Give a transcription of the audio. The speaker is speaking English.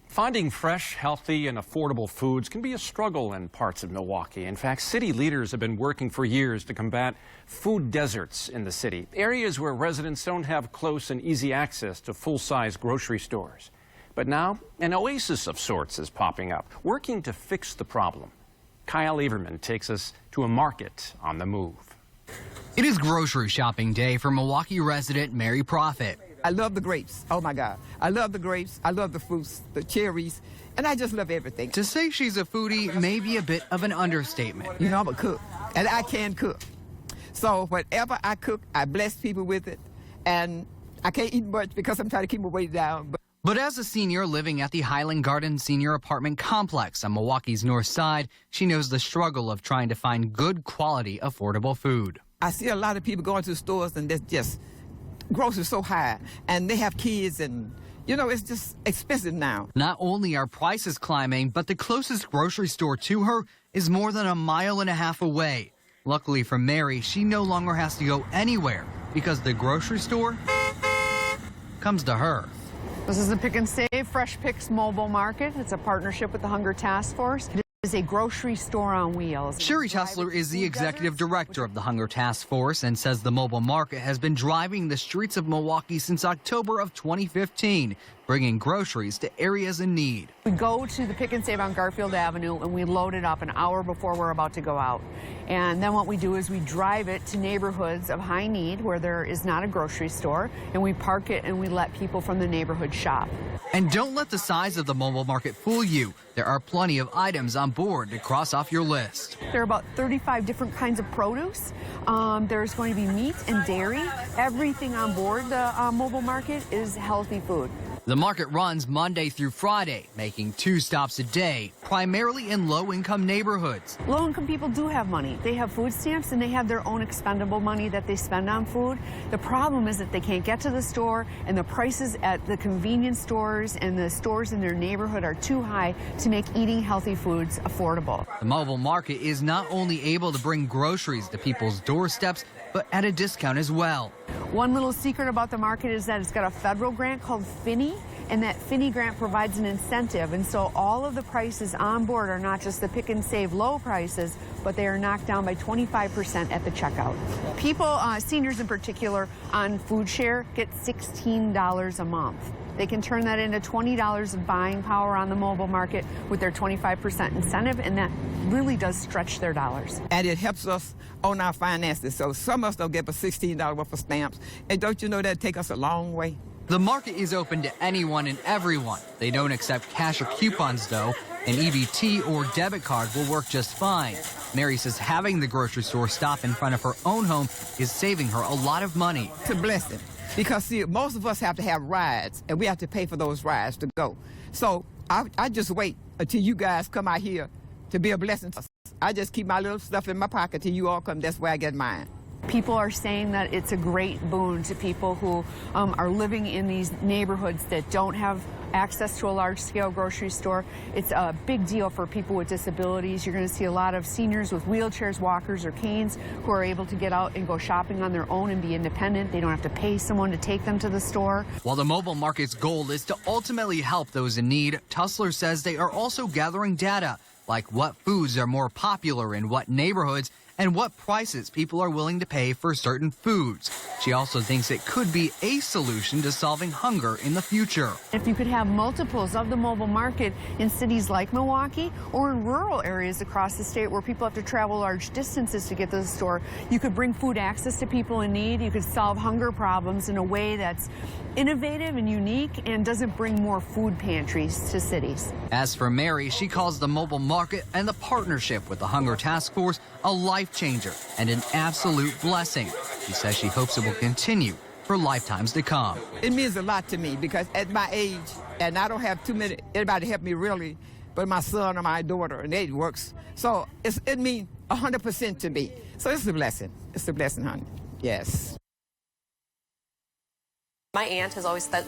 Finding fresh, healthy, and affordable foods can be a struggle in parts of Milwaukee. In fact, city leaders have been working for years to combat food deserts in the city, areas where residents don't have close and easy access to full-size grocery stores. But now, an oasis of sorts is popping up, working to fix the problem. Kyle Everman takes us to a market on the move. It is grocery shopping day for Milwaukee resident Mary Prophet. I love the grapes. Oh my God. I love the grapes. I love the fruits, the cherries, and I just love everything. To say she's a foodie may be a bit of an understatement. You know, I'm a cook, and I can cook. So whatever I cook, I bless people with it, and I can't eat much because I'm trying to keep my weight down. But as a senior living at the Highland Garden Senior Apartment Complex on Milwaukee's north side, she knows the struggle of trying to find good quality, affordable food. I see a lot of people going to the stores and they're just groceries so high, and they have kids, and you know, it's just expensive now. Not only are prices climbing, but the closest grocery store to her is more than 1.5 miles away. Luckily for Mary, she no longer has to go anywhere because the grocery store comes to her. This is the Pick and Save Fresh Picks Mobile Market. It's a partnership with the Hunger Task Force. It is a grocery store on wheels. Sherry Tussler is the executive director of the Hunger Task Force and says the mobile market has been driving the streets of Milwaukee since October of 2015, bringing groceries to areas in need. We go to the Pick and Save on Garfield Avenue and we load it up an hour before we're about to go out. And then what we do is we drive it to neighborhoods of high need where there is not a grocery store, and we park it and we let people from the neighborhood shop. And don't let the size of the mobile market fool you. There are plenty of items on board to cross off your list. There are about 35 different kinds of produce. There's going to be meat and dairy. Everything on board the mobile market is healthy food. The market runs Monday through Friday, making 2 stops a day, primarily in low-income neighborhoods. Low-income people do have money. They have food stamps and they have their own expendable money that they spend on food. The problem is that they can't get to the store, and the prices at the convenience stores and the stores in their neighborhood are too high to make eating healthy foods affordable. The mobile market is not only able to bring groceries to people's doorsteps, but at a discount as well. One little secret about the market is that it's got a federal grant called Finney, and that Finney grant provides an incentive, and so all of the prices on board are not just the Pick and Save low prices, but they are knocked down by 25% at the checkout. People, seniors in particular, on Food Share get $16 a month. They can turn that into $20 of buying power on the mobile market with their 25% incentive, and that really does stretch their dollars. And it helps us on our finances. So some of us don't get but $16 worth of stamps. And don't you know that take us a long way? The market is open to anyone and everyone. They don't accept cash or coupons, though. An EBT or debit card will work just fine. Mary says having the grocery store stop in front of her own home is saving her a lot of money. It's a blessing. Because, see, most of us have to have rides, and we have to pay for those rides to go. So I just wait until you guys come out here to be a blessing to us. I just keep my little stuff in my pocket till you all come. That's where I get mine. People are saying that it's a great boon to people who are living in these neighborhoods that don't have access to a large-scale grocery store. It's a big deal for people with disabilities. You're going to see a lot of seniors with wheelchairs, walkers, or canes who are able to get out and go shopping on their own and be independent. They don't have to pay someone to take them to the store. While the mobile market's goal is to ultimately help those in need, Tussler says they are also gathering data, like what foods are more popular in what neighborhoods and what prices people are willing to pay for certain foods. She also thinks it could be a solution to solving hunger in the future. If you could have multiples of the mobile market in cities like Milwaukee or in rural areas across the state where people have to travel large distances to get to the store, you could bring food access to people in need. You could solve hunger problems in a way that's innovative and unique and doesn't bring more food pantries to cities. As for Mary, she calls the mobile market and the partnership with the Hunger Task Force a life changer and an absolute blessing. She says she hopes it will continue for lifetimes to come. It means a lot to me because at my age, and I don't have anybody to help me really, but my son or my daughter, and it works. So it means 100% to me. So it's a blessing. It's a blessing, honey. Yes. My aunt has always